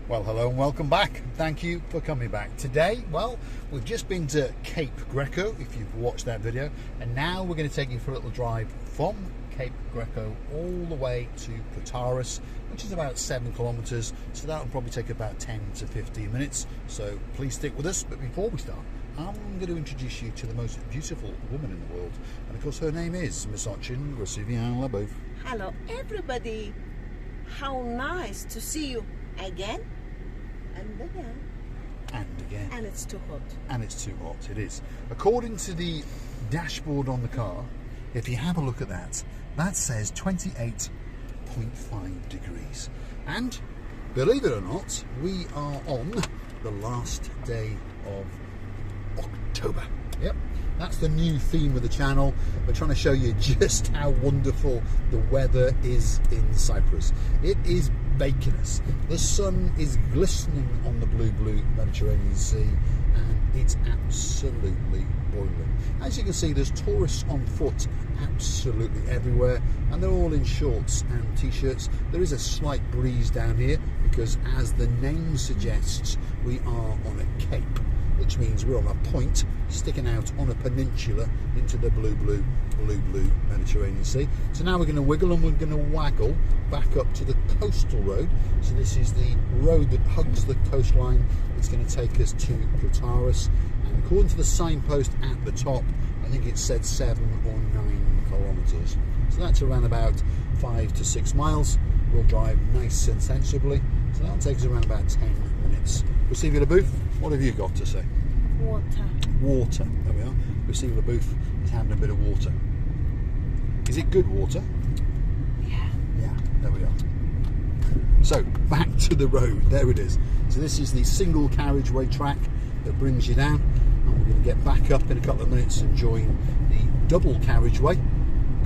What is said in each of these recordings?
Well, hello and welcome back. Thank you for coming back. Today, well, we've just been to Cape Greco, if you've watched that video, and now we're going to take you for a little drive from Cape Greco all the way to Protaras, which is about 7 kilometers, so that will probably take about 10 to 15 minutes, so please stick with us. But before we start, I'm going to introduce you to the most beautiful woman in the world, and of course her name is Miss Ochin Grasivian-Labouf. Hello everybody, how nice to see you again. And again. And again. And it's too hot. And it's too hot, it is. According to the dashboard on the car, if you have a look at that, that says 28.5 degrees. And, believe it or not, we are on the last day of October. Yep, that's the new theme of the channel. We're trying to show you just how wonderful the weather is in Cyprus. It is baconous. The sun is glistening on the blue Mediterranean Sea, and it's absolutely boiling. As you can see, there's tourists on foot absolutely everywhere, and they're all in shorts and t-shirts. There is a slight breeze down here because, as the name suggests, we are on a cape, which means we're on a point sticking out on a peninsula into the blue Mediterranean Sea. So now we're going to wiggle and we're going to waggle back up to the coastal road. So this is the road that hugs the coastline. It's going to take us to Protaras, and according to the signpost at the top, I think it said 7 or 9 kilometers. So that's around about 5 to 6 miles. We'll drive nice and sensibly, so that'll take us around about 10 minutes. Grasivian-Labouf, what have you got to say? Water. Water, there we are. Grasivian-Labouf is having a bit of water. Is it good water? Yeah. Yeah, there we are. So, back to the road, there it is. So this is the single carriageway track that brings you down, and we're going to get back up in a couple of minutes and join the double carriageway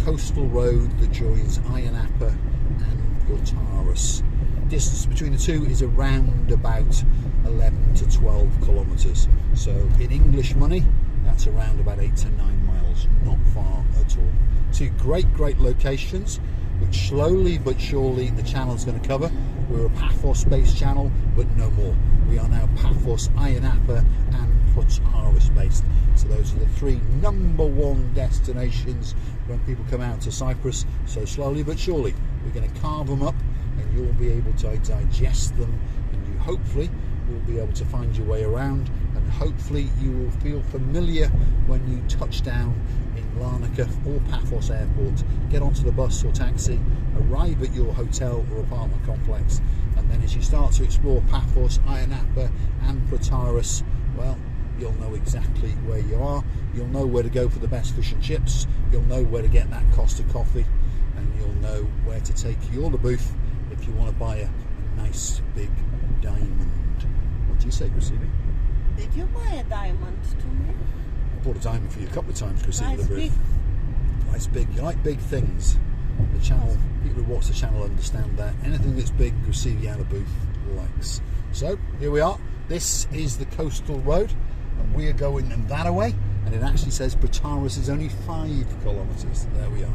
coastal road that joins Ayia Napa and Protaras. Distance between the two is around about 11 to 12 kilometers. So in English money, that's around about 8 to 9 miles, not far at all. Two great locations, which slowly but surely the channel's going to cover. We're a Paphos-based channel, but no more. We are now Paphos, Ayia Napa and Protaras based. So those are the 3 #1 destinations when people come out to Cyprus. So slowly but surely, we're going to carve them up, and you'll be able to digest them, and you hopefully will be able to find your way around, and hopefully you will feel familiar when you touch down in Larnaca or Paphos Airport, get onto the bus or taxi, arrive at your hotel or apartment complex, and then as you start to explore Paphos, Ayia Napa and Protaras, well, you'll know exactly where you are, you'll know where to go for the best fish and chips, you'll know where to get that Costa coffee, and you'll know where to take your Labouf if you want to buy a nice big diamond. What do you say, Grasivi? Did you buy a diamond to me? I bought a diamond for you a couple of times, Nice Grasivi-Labouf. big. Nice big. You like big things. The channel, people who watch the channel understand that. Anything that's big, Grasivi-Labouf likes. So, here we are. This is the coastal road, and we are going that way, and it actually says Protaras is only 5 kilometers. There we are.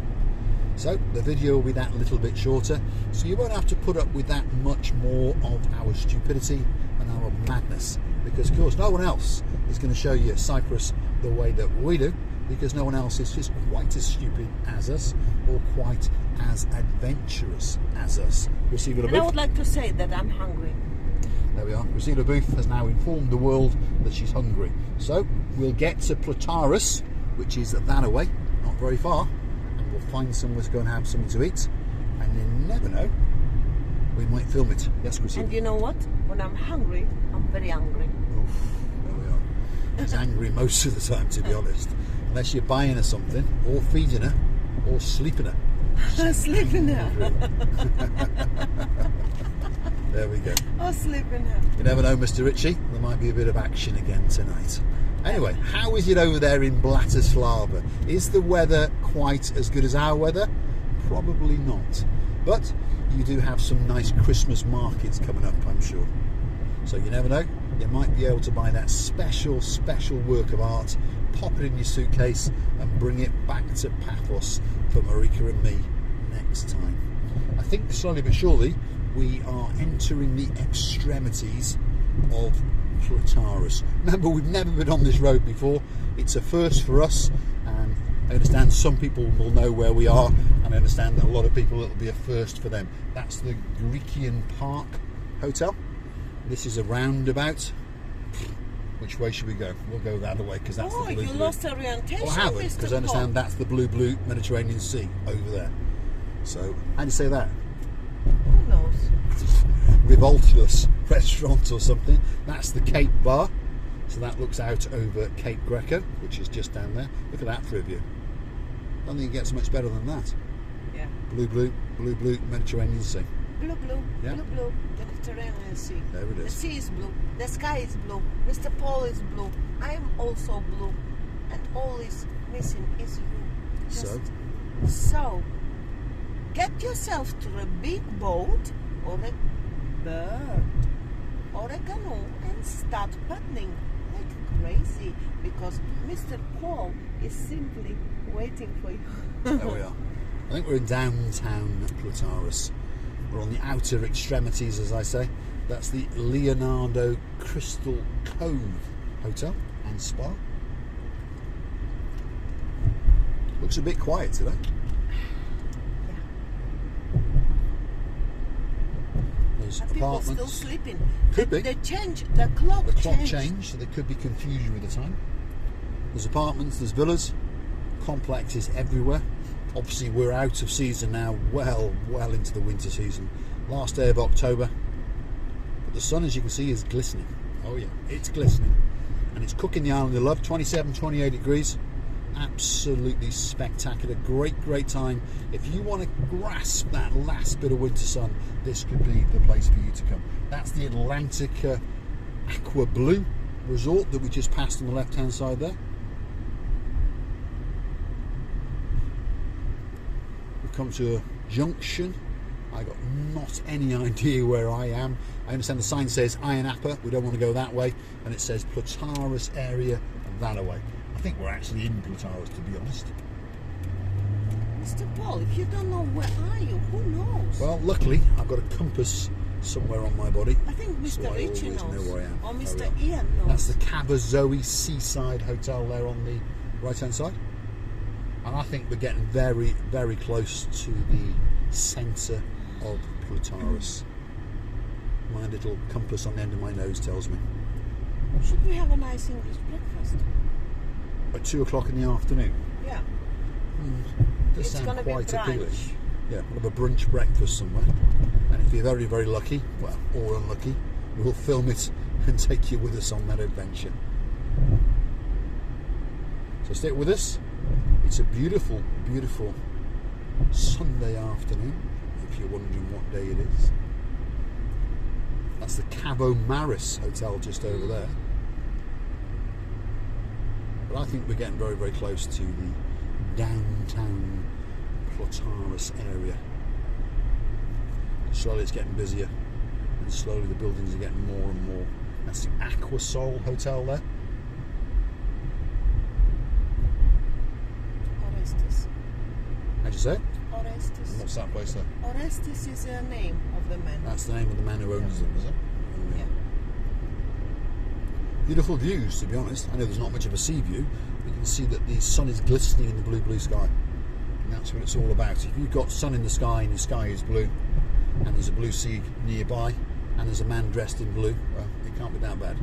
So the video will be that little bit shorter, so you won't have to put up with that much more of our stupidity and our madness, because of course no one else is going to show you Cyprus the way that we do, because no one else is just quite as stupid as us or quite as adventurous as us. And I would like to say that I'm hungry. There we are. Grasivi-Labouf has now informed the world that she's hungry. So we'll get to Protaras, which is that away, not very far. We'll find somewhere to go and have something to eat, and you never know, we might film it. Yes, Grasivi? And you know what? When I'm hungry, I'm very angry. Oof, there we are. She's angry most of the time, to be honest. Unless you're buying her something, or feeding her, or sleeping her. Sleeping her. There we go. Oh, sleeping her. You never know, Mr. Ritchie. There might be a bit of action again tonight. Anyway, how is it over there in Bratislava? Is the weather quite as good as our weather? Probably not. But you do have some nice Christmas markets coming up, I'm sure. So you never know. You might be able to buy that special work of art, pop it in your suitcase and bring it back to Paphos for Marika and me next time. I think slowly but surely we are entering the extremities of Protaras. Remember, we've never been on this road before. It's a first for us, and I understand some people will know where we are, and I understand that a lot of people it'll be a first for them. That's the Grecian Park Hotel. This is a roundabout. Which way should we go? We'll go the other way because that's the blue. You lost orientation. Well, I haven't, because I understand that's the blue Mediterranean Sea over there. So, how do you say that? Who knows? Revoltulous restaurant or something. That's the Cape Bar. So that looks out over Cape Greco, which is just down there. Look at that for a view. I don't think it gets much better than that. Yeah. Blue Mediterranean Sea. Blue, Yeah. blue, the Mediterranean Sea. There it is. The sea is blue, the sky is blue, Mr. Paul is blue, I am also blue, and all is missing is you. So, get yourself to a big boat or a bird or a canoe and start paddling like crazy, because Mr. Paul is simply waiting for you. There we are. I think we're in downtown Protaras. We're on the outer extremities, as I say. That's the Leonardo Crystal Cove Hotel and Spa. Looks a bit quiet today. Yeah. There's Are people apartments. still sleeping? Could be. They changed the clock. The clock changed, so there could be confusion with the time. There's apartments, there's villas, complexes everywhere. Obviously, we're out of season now, well into the winter season. Last day of October. But the sun, as you can see, is glistening. Oh yeah, it's glistening. And it's cooking the island of love, 27, 28 degrees. Absolutely spectacular. Great time. If you want to grasp that last bit of winter sun, this could be the place for you to come. That's the Atlantica Aqua Blue resort that we just passed on the left-hand side there. Come to a junction. I got not any idea where I am. I understand the sign says Iron Appa, we don't want to go that way, and it says Protaras area that way. I think we're actually in Protaras, to be honest. Mr. Paul, if you don't know where are you, who knows? Well, luckily I've got a compass somewhere on my body. I think Mr. So Richie I always knows. know where I am. Or There Mr. we are. Ian knows. That's the Cavazoe Seaside Hotel there on the right-hand side. And I think we're getting very close to the centre of Protaras. My little compass on the end of my nose tells me. Should we have a nice English breakfast? At 2 o'clock in the afternoon. Yeah. Does It's sound gonna be quite brunch. appealing. Yeah, we'll have a brunch breakfast somewhere. And if you're very lucky, well, or unlucky, we'll film it and take you with us on that adventure. So stick with us. It's a beautiful Sunday afternoon, if you're wondering what day it is. That's the Cabo Maris Hotel just over there. But I think we're getting very close to the downtown Protaras area. Slowly it's getting busier, and slowly the buildings are getting more and more. That's the Aquasol Hotel there. Orestes. How'd you say it? Orestes. What's that place there? Orestes is the name of the man. That's the name of the man who owns them, is it? Oh, Yeah. Beautiful views, to be honest. I know there's not much of a sea view, but you can see that the sun is glistening in the blue sky. And that's what it's all about. If you've got sun in the sky and the sky is blue, and there's a blue sea nearby, and there's a man dressed in blue, well, it can't be that bad.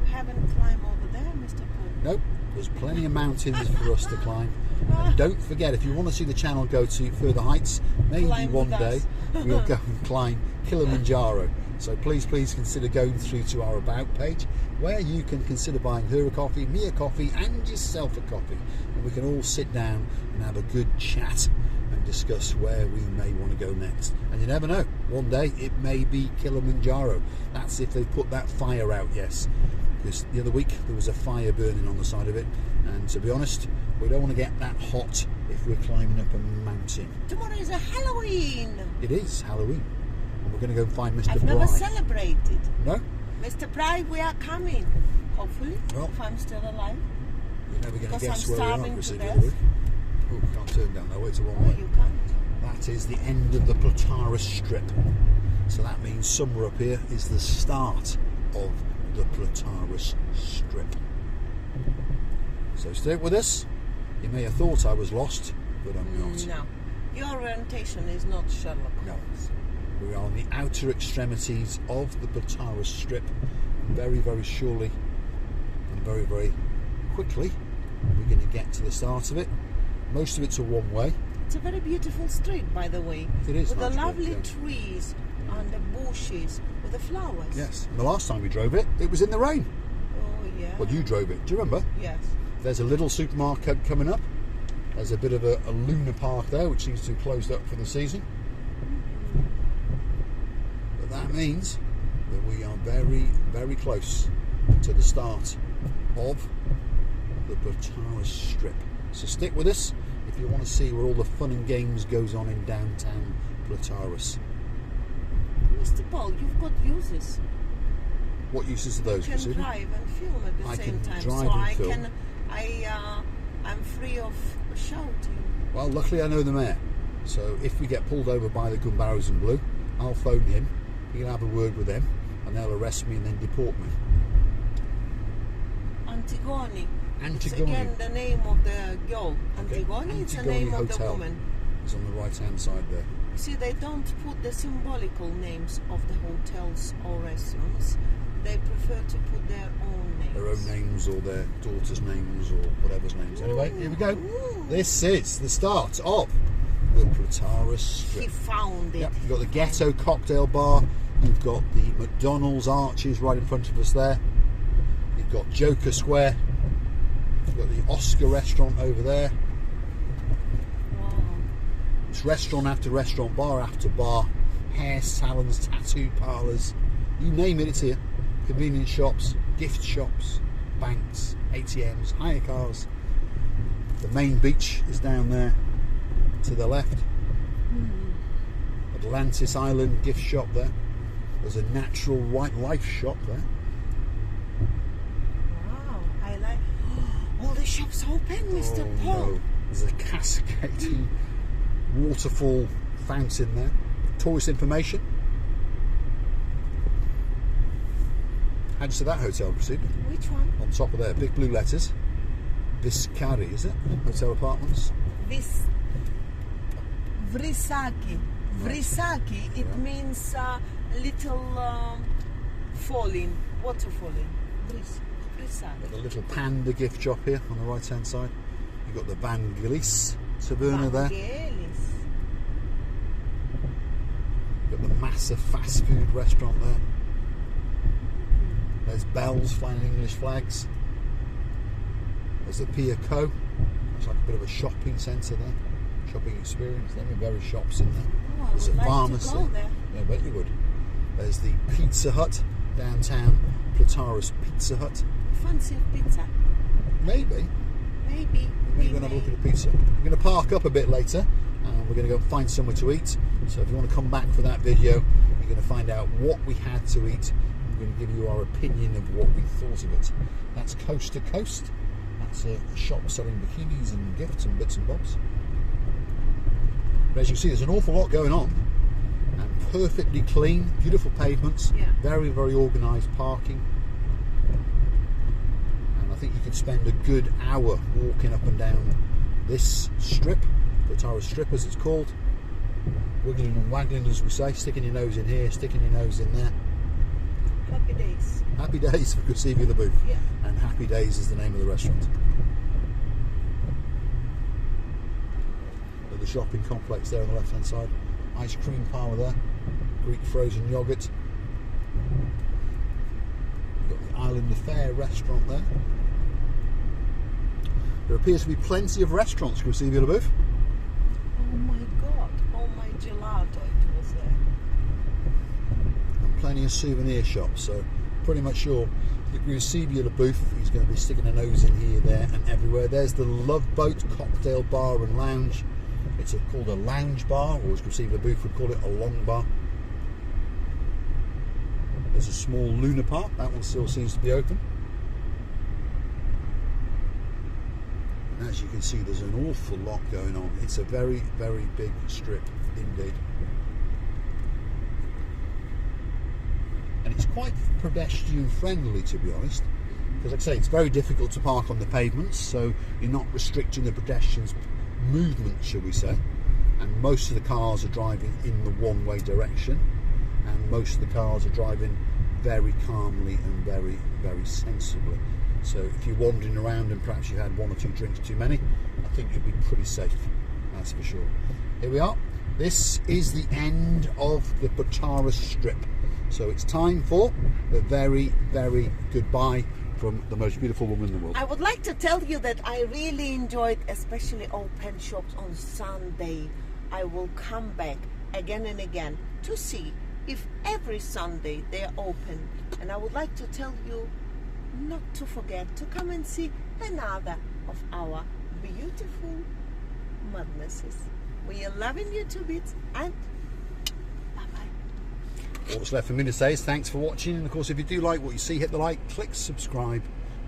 We haven't climbed over there, Mr. Paul. Nope, there's plenty of mountains for us to climb. And don't forget, if you want to see the channel go to further heights, maybe Climb one with day us. we'll go and climb Kilimanjaro. So please consider going through to our About page, where you can consider buying her a coffee, me a coffee, and yourself a coffee. And we can all sit down and have a good chat and discuss where we may want to go next. And you never know, one day it may be Kilimanjaro. That's if they put that fire out, yes. Because the other week there was a fire burning on the side of it, and to be honest, we don't want to get that hot if we're climbing up a mountain. Tomorrow is a Halloween. It is Halloween, and we're going to go and find Mr. I've Bry. never celebrated. No? Mr. Bry, we are coming. Hopefully, Well, if I'm still alive. You're never going to Because guess I'm where we are, starving Chrissy, to the death. other week. Oh, can't turn down that way, it's a one Oh, way. you can't. that is the end of the Protaras strip. So that means somewhere up here is the start of the Protaras strip. So stay with us. You may have thought I was lost, but I'm not. No, your orientation is not Sherlock Holmes. We are on the outer extremities of the Protaras strip. Very, very surely and very, very quickly we're going to get to the start of it. Most of it's a one-way. It's a very beautiful street, by the way. It is. With the nice, lovely yeah. trees and the bushes with the flowers. Yes. And the last time we drove it, it was in the rain. Oh, yeah. Well, you drove it. Do you remember? Yes. There's a little supermarket coming up. There's a bit of a Luna Park there, which seems to have closed up for the season. But that means that we are very, very close to the start of the Protaras strip. So stick with us if you want to see where all the fun and games goes on in downtown Protaras. Mr. Paul, you've got uses. What uses are those? You can Christina? drive and film at the I same can time. drive So and I film. can, I'm free of shouting. Well, luckily I know the mayor. So if we get pulled over by the gun barrels in blue, I'll phone him. He can have a word with them, and they'll arrest me and then deport me. Antigone. It's Antigone. again the name of the girl. Antigone, it's the name of the Hotel woman. is on the right-hand side there. You see, they don't put the symbolical names of the hotels or restaurants. They prefer to put their own names. Their own names or their daughter's names or whatever's names. Anyway, here we go. Ooh. This is the start of the Protaras strip. He found it. Yep, you've got the Ghetto Cocktail Bar. You've got the McDonald's arches right in front of us there. You've got Joker Square. You've got the Oscar restaurant over there. Wow. It's restaurant after restaurant, bar after bar, hair salons, tattoo parlours, you name it, it's here. Convenience shops, gift shops, banks, ATMs, hire cars. The main beach is down there to the left. Atlantis Island gift shop there. There's a natural wildlife shop there. Wow, I like all the shops open, Mr. Oh, Paul. no. There's a cascading waterfall fountain there. Tourist information. How'd you say that hotel, Christina? Which one? On top of there, big blue letters. Viscari, is it? Hotel apartments. Vrisaki. Vrisaki, it means little falling, water falling. Vrisaki. The little panda gift shop here on the right hand side. You've got the Vangelis Taverna there. Vangelis. You've got the massive fast food restaurant there. There's bells flying English flags. There's the Pia Co. It's like a bit of a shopping centre there. Shopping experience. There are various shops in there. Oh, I There's a would like pharmacy. to go there. Yeah, I bet you would. There's the Pizza Hut, downtown Protaras Pizza Hut. Fancy pizza. Maybe. Maybe. Maybe we're going to have a look at the pizza. We're going to park up a bit later and we're going to go find somewhere to eat. So if you want to come back for that video, you're going to find out what we had to eat. We're going to give you our opinion of what we thought of it. That's Coast to Coast. That's a shop selling bikinis and gifts and bits and bobs. But as you see, there's an awful lot going on. And perfectly clean, beautiful pavements, Yeah. very, very organised parking. And I think you could spend a good hour walking up and down this strip, Protaras strip as it's called. Wiggling and waggling, as we say, sticking your nose in here, sticking your nose in there. Happy days. Happy days for Gusevia the Booth. Yeah. And Happy Days is the name of the restaurant. The shopping complex there on the left hand side. Ice cream parlour there. Greek frozen yoghurt. You've got the Island Affair restaurant there. There appears to be plenty of restaurants, Gusevia the Booth. Oh my god. Oh my gelato, it was there. And plenty of souvenir shops, so pretty much sure that Gusevia the Booth is going to be sticking a nose in here, there and everywhere. There's the Love Boat Cocktail Bar and Lounge. It's called a lounge bar, or as Gusevia the Booth would call it, a long bar. There's a small Luna Park, that one still seems to be open. And as you can see, there's an awful lot going on. It's a very, very big strip indeed. And it's quite pedestrian friendly, to be honest, because like I say, it's very difficult to park on the pavements, so you're not restricting the pedestrians' movement, shall we say. And most of the cars are driving in the one-way direction, and most of the cars are driving very calmly and very, very sensibly. So if you're wandering around and perhaps you've had one or two drinks too many, I think you'll be pretty safe, that's for sure. Here we are. This is the end of the Protaras strip. So it's time for the very, very goodbye from the most beautiful woman in the world. I would like to tell you that I really enjoyed especially open shops on Sunday. I will come back again and again to see if every Sunday they're open. And I would like to tell you not to forget to come and see another of our beautiful madnesses. We are loving you to bits, and bye-bye. All that's left for me to say is thanks for watching, and of course if you do like what you see, hit the like, click subscribe.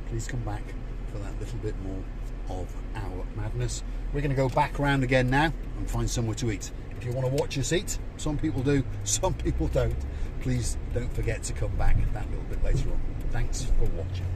Please come back for that little bit more of our madness. We're going to go back around again now and find somewhere to eat. If you want to watch us eat, some people do, some people don't, please don't forget to come back that little bit later on. Thanks for watching.